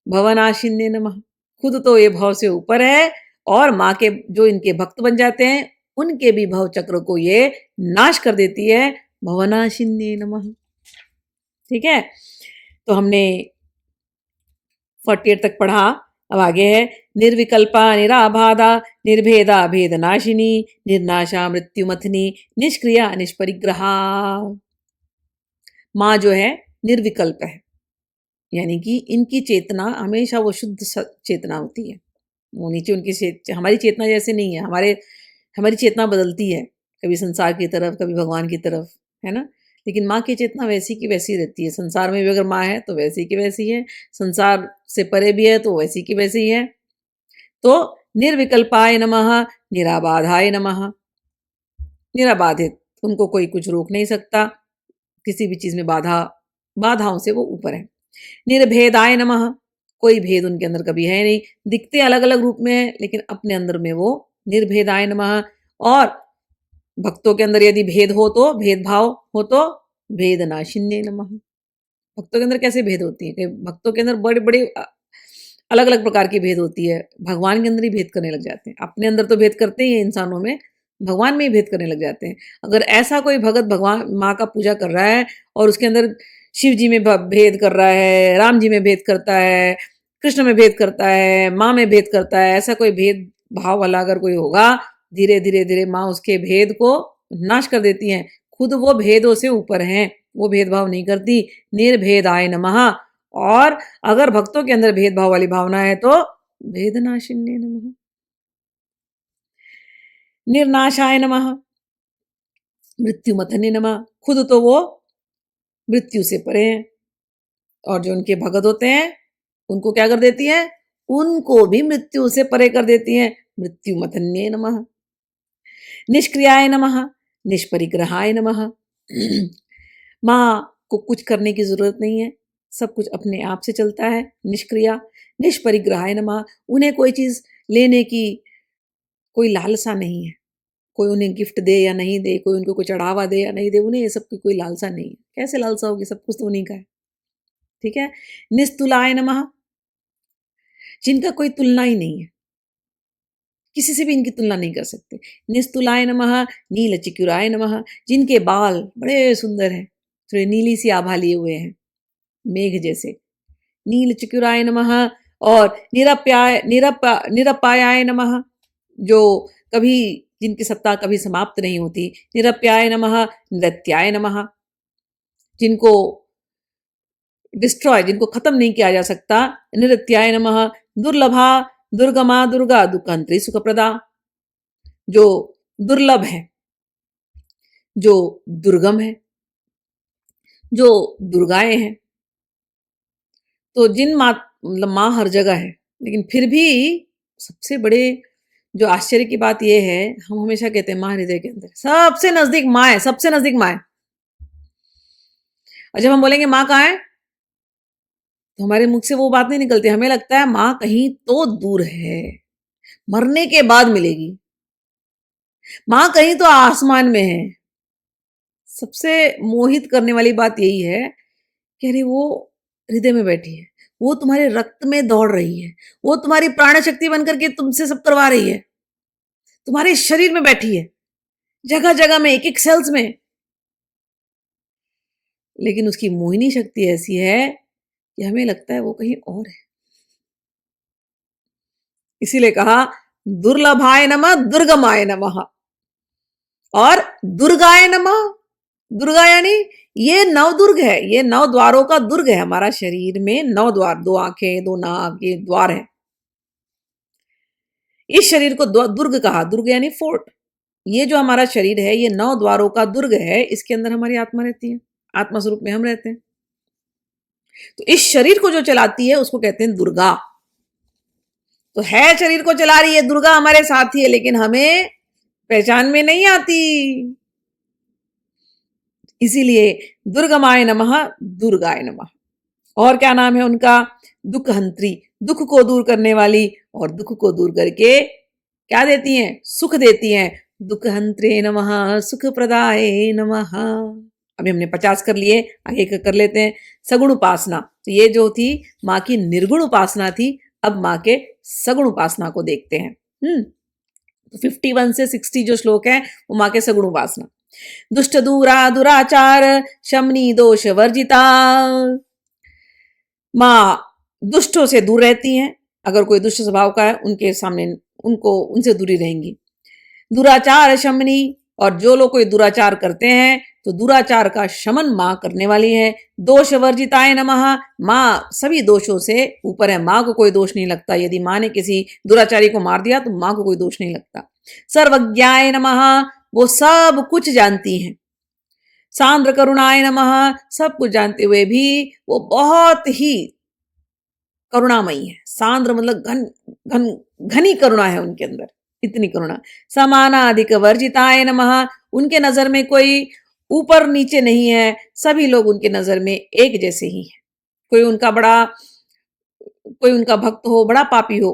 भवनाशिन्ये नमः, खुद तो ये भव से ऊपर है, और माँ के जो इनके भक्त बन जाते हैं उनके भी भव चक्र को ये नाश कर देती है। भवनाशिन्ये नमः। ठीक है, तो हमने 48 तक पढ़ा। अब आगे है निर्विकल्पा निराबाधा निर्भेदा भेद नाशिनी निर्नाशा मृत्युमथनी निष्क्रिया निष्परिग्रहा। माँ जो है निर्विकल्प है, यानी कि इनकी चेतना हमेशा वो शुद्ध चेतना होती है। वो नीचे उनकी हमारी चेतना जैसे नहीं है। हमारी चेतना बदलती है, कभी संसार की तरफ, कभी भगवान की तरफ, है ना? लेकिन माँ की चेतना वैसी की वैसी रहती है। संसार में भी अगर माँ है तो वैसी की वैसी है, संसार से परे भी है तो वैसी की वैसी है। तो निर्विकल्पाय नमः, निराबाधाय नमः। निराबाधित, उनको कोई कुछ रोक नहीं सकता, किसी भी चीज में बाधाओं से वो ऊपर है। निर्भेदाय नमः, कोई भेद उनके अंदर कभी है नहीं, दिखते अलग अलग रूप में है लेकिन अपने अंदर में वो निर्भेदाय नमः। और भक्तों के अंदर यदि भेदभाव हो तो भेदनाशिन्ये नमः। भक्तों के अंदर कैसे भेद होती है? भक्तों के अंदर बड़े बड़े अलग अलग प्रकार की भेद होती है। भगवान के अंदर ही भेद करने लग जाते हैं। अपने अंदर तो भेद करते ही हैं इंसानों में, भगवान में ही भेद करने लग जाते हैं। अगर ऐसा कोई भगत भगवान माँ का पूजा कर रहा है और उसके अंदर शिव जी में भेद कर रहा है, राम जी में भेद करता है, कृष्ण में भेद करता है, माँ में भेद करता है, ऐसा कोई भेद भाव वाला अगर कोई होगा, धीरे धीरे धीरे माँ उसके भेद को नाश कर देती हैं। खुद वो भेदों से ऊपर हैं, वो भेदभाव नहीं करती। निर्भेदाय नमः। और अगर भक्तों के अंदर भेदभाव वाली भावना है तो भेदनाशिन्ये नमः। निर्नाशाय नमः, मृत्यु मथन्ये नमः। खुद तो वो मृत्यु से परे हैं और जो उनके भगत होते हैं उनको क्या कर देती हैं? उनको भी मृत्यु से परे कर देती हैं। मृत्यु मथन्ये नमः। निष्क्रियाय नमः, निष्परिग्रहाय नमः। माँ को कुछ करने की जरूरत नहीं है, सब कुछ अपने आप से चलता है। निष्क्रिया। निष्परिग्रहाय नमः, उन्हें कोई चीज लेने की कोई लालसा नहीं है। कोई उन्हें गिफ्ट दे या नहीं दे, कोई उनको कोई चढ़ावा दे या नहीं दे, उन्हें ये सब की कोई लालसा नहीं है। कैसे लालसा होगी? सब कुछ तो उन्हीं का है। ठीक है। निस्तुलाय नमः, जिनका कोई तुलना ही नहीं है, किसी से भी इनकी तुलना नहीं कर सकते। निस्तुलाय नमः, नील चिकुराय नमः, जिनके बाल बड़े सुंदर हैं, थोड़ी नीली सी आभा लिए हुए हैं मेघ जैसे। नील चिकुराय नमः। और निरपायाय नमः, जो कभी जिनकी सत्ता कभी समाप्त नहीं होती। निरप्याय नमः, नृत्याय नमः, जिनको डिस्ट्रॉय, जिनको खत्म नहीं किया जा सकता। नृत्याय नमः। दुर्लभा दुर्गमा दुर्गा दुखंत्री सुखप्रदा, जो दुर्लभ है, जो दुर्गम है, जो दुर्गाएं हैं। तो जिन माँ, मतलब माँ हर जगह है, लेकिन फिर भी सबसे बड़े जो आश्चर्य की बात यह है, हम हमेशा कहते हैं माँ हृदय के अंदर, सबसे नजदीक माँ है, सबसे नजदीक माँ है। और जब हम बोलेंगे माँ कहाँ है, तो हमारे मुख से वो बात नहीं निकलती। हमें लगता है माँ कहीं तो दूर है, मरने के बाद मिलेगी, माँ कहीं तो आसमान में है। सबसे मोहित करने वाली बात यही है कि अरे वो हृदय में बैठी है, वो तुम्हारे रक्त में दौड़ रही है, वो तुम्हारी प्राण शक्ति बनकर के तुमसे सब करवा रही है, तुम्हारे शरीर में बैठी है, जगह जगह में, एक एक सेल्स में। लेकिन उसकी मोहिनी शक्ति ऐसी है कि हमें लगता है वो कहीं और है। इसीलिए कहा दुर्लभाय नमः, दुर्गमाय नमः और दुर्गाय नमः। दुर्गा यानी ये नव दुर्ग है, ये 9 द्वारों का दुर्ग है। हमारा शरीर में 9 द्वार, 2 आंखें, 2 नाक, ये द्वार है। इस शरीर को दुर्ग कहा। दुर्ग यानी फोर्ट। ये जो हमारा शरीर है, ये 9 द्वारों का दुर्ग है। इसके अंदर हमारी आत्मा रहती है, आत्मा स्वरूप में हम रहते हैं। तो इस शरीर को जो चलाती है उसको कहते हैं दुर्गा। तो है शरीर को चला रही है दुर्गा, हमारे साथ ही है, लेकिन हमें पहचान में नहीं आती। इसीलिए दुर्गमाय नमः, दुर्गाय नमः। और क्या नाम है उनका? दुख हंत्री, दुख को दूर करने वाली, और दुख को दूर करके क्या देती हैं? सुख देती हैं। दुख हंत्रे नमः, सुख प्रदाय नमः। अभी हमने 50 कर लिए, आगे कर लेते हैं। सगुण उपासना। तो ये जो थी माँ की निर्गुण उपासना थी, अब माँ के सगुण उपासना को देखते हैं। तो 51 से 60 जो श्लोक है वो माँ के सगुण उपासना। दुष्ट दूरा दुराचार शमनी दोष वर्जिता। माँ दुष्टों से दूर रहती हैं। अगर कोई दुष्ट स्वभाव का है उनके सामने उनसे दूरी रहेंगी। दुराचार शमनी, और जो लोग कोई दुराचार करते हैं तो दुराचार का शमन माँ करने वाली है। दोष वर्जिताय नमः, माँ सभी दोषों से ऊपर है, माँ को कोई दोष नहीं लगता। यदि माँ ने किसी दुराचारी को मार दिया तो माँ को कोई दोष नहीं लगता। सर्वज्ञाय नमः, वो सब कुछ जानती हैं। सांद्र करुणाय नमः, सब कुछ जानते हुए भी वो बहुत ही करुणामयी है। सांद्र मतलब घन घन घनी करुणा है उनके अंदर, इतनी करुणा। समानाधिक वर्जिताय नमः, उनके नजर में कोई ऊपर नीचे नहीं है, सभी लोग उनके नजर में एक जैसे ही हैं। कोई उनका भक्त हो, बड़ा पापी हो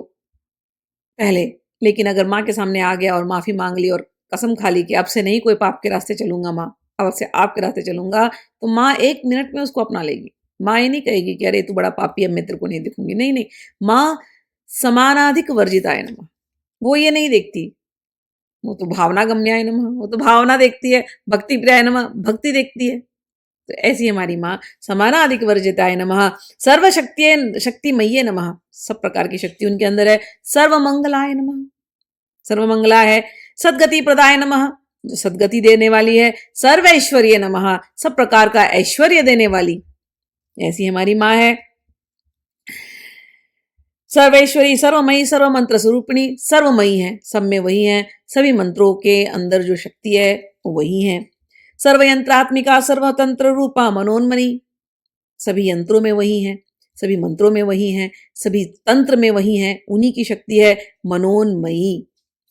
पहले, लेकिन अगर माँ के सामने आ गया और माफी मांग ली और कसम खा ली कि अब से नहीं कोई पाप के रास्ते चलूंगा माँ, अब से आपके रास्ते चलूंगा, तो माँ 1 मिनट में उसको अपना लेगी। माँ ये नहीं कहेगी कि अरे तू बड़ा पापी, अब मैं तेरे को नहीं दिखूंगी। नहीं नहीं, माँ समानाधिक वर्जिताय नमः, वो ये नहीं देखती। वो तो भावना गम्याय नमः, वो तो भावना देखती है। भक्ति प्रियाय नमः, भक्ति देखती है। तो ऐसी हमारी माँ समानाधिक वर्जिताय नमः। सर्वशक्ति शक्तिमय्ये नमः, सब प्रकार की शक्ति उनके अंदर है। सर्वमंगलाय नमः, सर्वमंगला है। सद्गति प्रदाय नमः, जो सद्गति देने वाली है। सर्वैश्वर्य नमः, सब प्रकार का ऐश्वर्य देने वाली, ऐसी हमारी माँ है। सर्वेश्वरी, सर्वमयी, सर्व मंत्र स्वरूपिणी, सर्वमयी है, सब में वही है। सभी मंत्रों के अंदर जो शक्ति है वो वही है। सर्वयंत्रात्मिका, सर्वतंत्र रूपा मनोन्मणि, सभी यंत्रों में वही है, सभी मंत्रों में वही है, सभी तंत्र में वही है। उन्हीं की शक्ति है मनोन्मयी,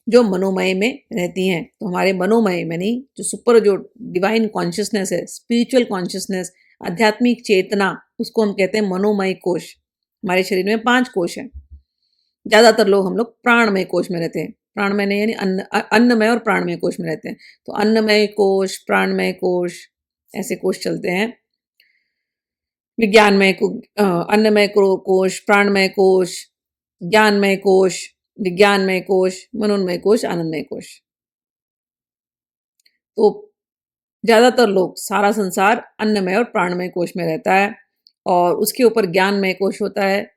जो मनोमय में रहती हैं। तो हमारे मनोमय में नहीं, जो डिवाइन कॉन्शियसनेस है, स्पिरिचुअल कॉन्शियसनेस, आध्यात्मिक चेतना, उसको हम कहते हैं मनोमय कोश। हमारे शरीर में 5 कोश हैं। ज्यादातर लोग हम लोग प्राणमय कोश में रहते हैं। प्राणमय नहीं यानी अन्नमय और प्राणमय कोश में रहते हैं। तो अन्नमय कोश, प्राणमय कोश, ऐसे कोश चलते हैं। विज्ञानमय अन्नमय कोश, प्राणमय कोश, ज्ञानमय कोश, विज्ञानमय कोश, मनोन्मय कोश, आनंदमय कोश। तो ज्यादातर लोग, सारा संसार अन्नमय और प्राणमय कोश में रहता है, और उसके ऊपर ज्ञानमय कोश होता है,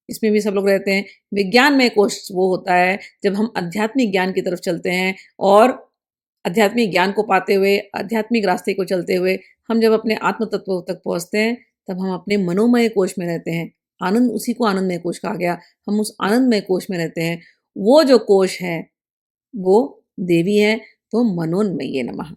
इसमें भी सब लोग रहते हैं। विज्ञानमय कोश वो होता है जब हम आध्यात्मिक ज्ञान की तरफ चलते हैं, और आध्यात्मिक ज्ञान को पाते हुए, आध्यात्मिक रास्ते को चलते हुए हम जब अपने आत्म तत्व तक पहुंचते हैं, तब हम अपने मनोमय कोश में रहते हैं। आनंद, उसी को आनंदमय कोश कहा गया। हम उस आनंदमय कोश में रहते हैं। वो जो कोश है वो देवी है। तो मनोन्मय्ये नमः।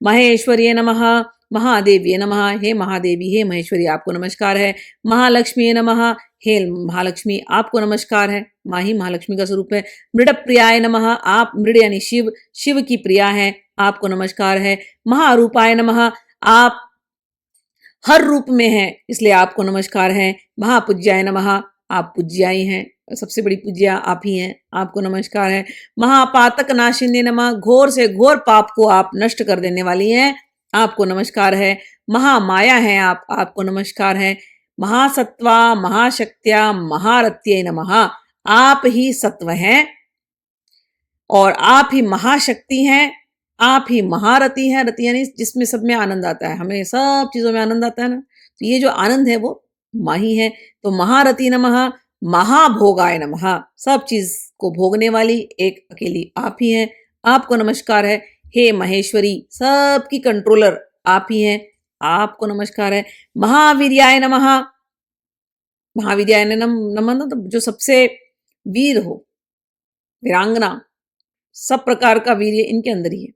महेश्वर्ये नमः, महादेव्ये नमः, हे महादेवी, हे महेश्वरी, आपको नमस्कार है। महालक्ष्मी नमः, हे महालक्ष्मी, आपको नमस्कार है। माँ ही महालक्ष्मी का स्वरूप है। मृड प्रियाय नमः, आप मृड यानी शिव, शिव की प्रिया है, आपको नमस्कार है। महारूपाय नमः, आप हर रूप में हैं, इसलिए आपको नमस्कार है। महापूज्याय नमः, आप पूज्याई हैं, सबसे बड़ी पूज्या आप ही हैं, आपको नमस्कार है। महापातक नाशिनी नमः, घोर से घोर पाप को आप नष्ट कर देने वाली हैं, आपको नमस्कार है। महामाया है आप, आपको नमस्कार है। महासत्वा, महाशक्त्या, महारत्ये नमः, आप ही सत्व हैं और आप ही महाशक्ति हैं, आप ही महारती हैं। रति यानी जिसमें सब में आनंद आता है, हमें सब चीजों में आनंद आता है ना, तो ये जो आनंद है वो माँ ही है। तो महारती नमः, महाभोगाय नमः, सब चीज को भोगने वाली एक अकेली आप ही हैं, आपको नमस्कार है। हे महेश्वरी, सबकी कंट्रोलर आप ही हैं, आपको नमस्कार है। महावीर्याय नमः, महावीर्याय नमः तो जो सबसे वीर हो, वीरांगना, सब प्रकार का वीर्य इनके अंदर ही है,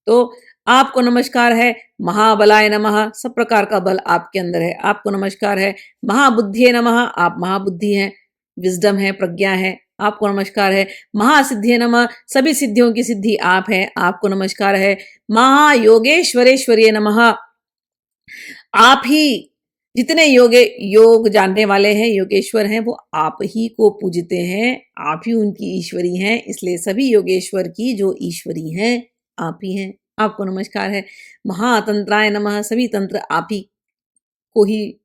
तो आपको नमस्कार है। महाबलाय नमः, सब प्रकार का बल आपके अंदर है, आपको नमस्कार है। महाबुद्धिये नमः, आप महाबुद्धि हैं, विजडम है, प्रज्ञा है, आपको नमस्कार है। महासिद्धिये नमः, सभी सिद्धियों की सिद्धि आप हैं, आपको नमस्कार है। महायोगेश्वरेश्वरिये नमः, आप ही जितने योग जानने वाले हैं, योगेश्वर हैं, वो आप ही को पूजते हैं, आप ही उनकी ईश्वरी हैं, इसलिए सभी योगेश्वर की जो ईश्वरी हैं आप ही हैं, आपको नमस्कार है। महातंत्राय नमः, सभी तंत्र आप ही को ही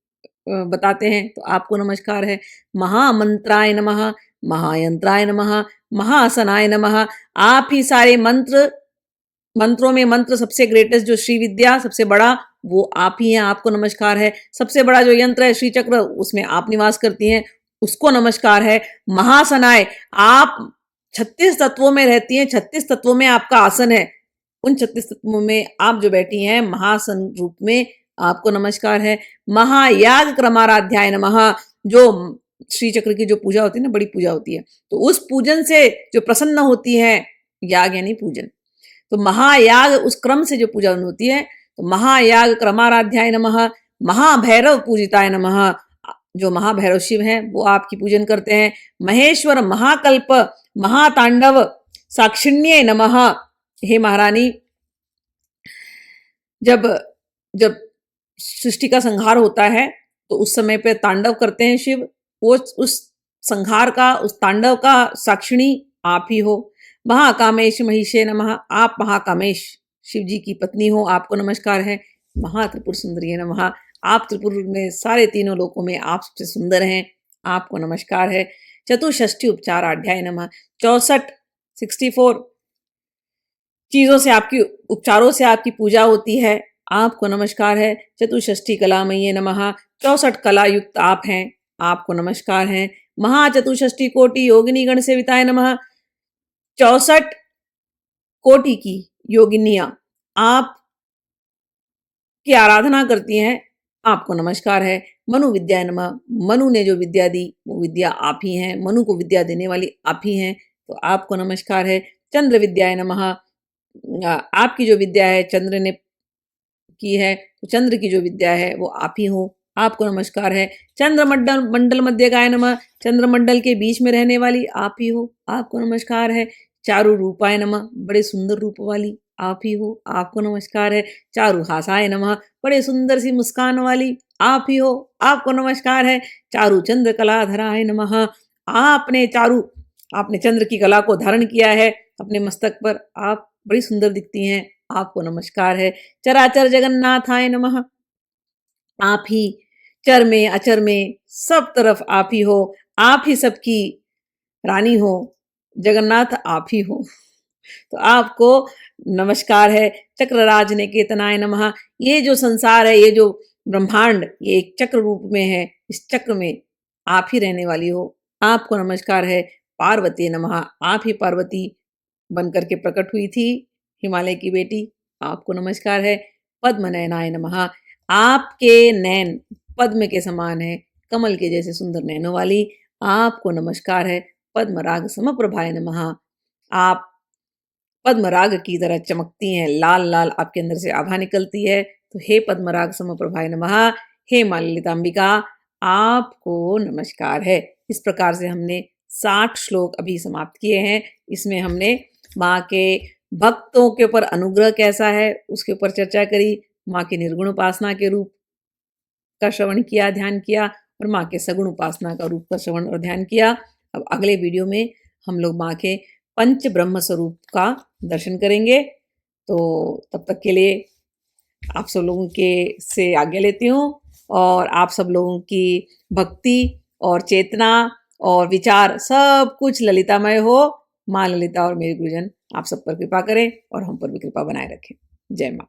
बताते हैं, तो आपको नमस्कार है। महामंत्राय नमः, महायंत्राय नमः, महासनाय नमः, आप ही सारे मंत्रों में मंत्र सबसे ग्रेटेस्ट जो श्री विद्या सबसे बड़ा, वो आप ही हैं, आपको नमस्कार है। सबसे बड़ा जो यंत्र है श्री चक्र, उसमें आप निवास करती हैं, उसको नमस्कार है। महासनाय, आप 36 तत्वों में रहती हैं, 36 तत्वों में आपका आसन है, उन 36 तत्वों में आप जो बैठी हैं महासन रूप में, आपको नमस्कार है। महायाग क्रमाराध्याय नमः। जो श्री चक्र की जो पूजा होती है ना, बड़ी पूजा होती है, तो उस पूजन से जो प्रसन्न होती है, याग यानी पूजन, तो महायाग उस क्रम से जो पूजा होती है, तो महायाग क्रमाराध्याय नमः। महाभैरव पूजिताय नमः। जो महाभैरव शिव हैं वो आपकी पूजन करते हैं। महेश्वर महाकल्प महातांडव साक्षिण्ये नमः। हे महारानी, जब जब सृष्टि का संहार होता है तो उस समय पे तांडव करते हैं शिव, वो उस संहार का, उस तांडव का साक्षिणी आप ही हो। महाकामेश महिषे नमः। आप महाकामेश शिव जी की पत्नी हो, आपको नमस्कार है। महात्रिपुर सुंदरी नमः। आप त्रिपुर में सारे तीनों लोकों में आप सबसे सुंदर हैं, आपको नमस्कार है। चतुष्षष्ठी उपचार अध्याय नमः। 64 चीजों से आपकी, उपचारों से आपकी पूजा होती है, आपको नमस्कार है। चतुष्षष्ठी कलामयी नमः। 64 कला युक्त आप हैं, आपको नमस्कार है। महाचतुष्षष्ठी कोटि योगिनी गण सेविताय नमः। 64 कोटि की योगिनियां आप की आराधना करती हैं, आपको नमस्कार है। मनु विद्या नमः। मनु ने जो विद्या दी वो विद्या आप ही हैं, मनु को विद्या देने वाली आप ही हैं, तो आपको नमस्कार है। चंद्र विद्याय नमः। आपकी जो विद्या है चंद्र ने की है, तो चंद्र की जो विद्या है वो आप ही हो, आपको नमस्कार है। चंद्र मंडल मध्य गाय नमः। चंद्रमंडल के बीच में रहने वाली आप ही हो, आपको नमस्कार है। चारु रूपाय नमः। बड़े सुंदर रूप वाली आप ही हो, आपको नमस्कार है। चारु हासाय नमः। बड़े सुंदर सी मुस्कान वाली आप ही हो, आपको नमस्कार है। चारु चंद्र कलाधराय नमः। आपने चंद्र की कला को धारण किया है अपने मस्तक पर, आप बड़ी सुंदर दिखती हैं, आपको नमस्कार है। चराचर जगन्नाथाय नमः। आप ही चर में अचर में सब तरफ आप ही हो, आप ही सबकी रानी हो, जगन्नाथ आप ही हो, तो आपको नमस्कार है। चक्रराज निकेतनाय नमः। ये जो संसार है, ये जो ब्रह्मांड, ये एक चक्र रूप में है, इस चक्र में आप ही रहने वाली हो, आपको नमस्कार है। पार्वती नमः। आप ही पार्वती बन करके प्रकट हुई थी, हिमालय की बेटी, आपको नमस्कार है। पद्म नयनाय नमः। आपके नैन पद्म के समान है, कमल के जैसे सुंदर नैनों वाली, आपको नमस्कार है। पद्मराग समप्रभाय नमः। आप पद्मराग की तरह चमकती हैं, लाल लाल आपके अंदर से आभा निकलती है, तो हे पद्मराग समप्रभाय नमः। हे मां ललितांबिका, आपको नमस्कार है। इस प्रकार से हमने 60 श्लोक अभी समाप्त किए हैं। इसमें हमने माँ के भक्तों के ऊपर अनुग्रह कैसा है उसके ऊपर चर्चा करी, माँ की निर्गुण उपासना के रूप का श्रवण किया, ध्यान किया, और माँ के सगुण उपासना का रूप का श्रवण और ध्यान किया। अब अगले वीडियो में हम लोग माँ के पंच ब्रह्म स्वरूप का दर्शन करेंगे। तो तब तक के लिए आप सब लोगों के से आज्ञा लेती हूँ, और आप सब लोगों की भक्ति और चेतना और विचार सब कुछ ललितामय हो। माँ ललिता और मेरे गुरुजन आप सब पर कृपा करें और हम पर भी कृपा बनाए रखें। जय माँ।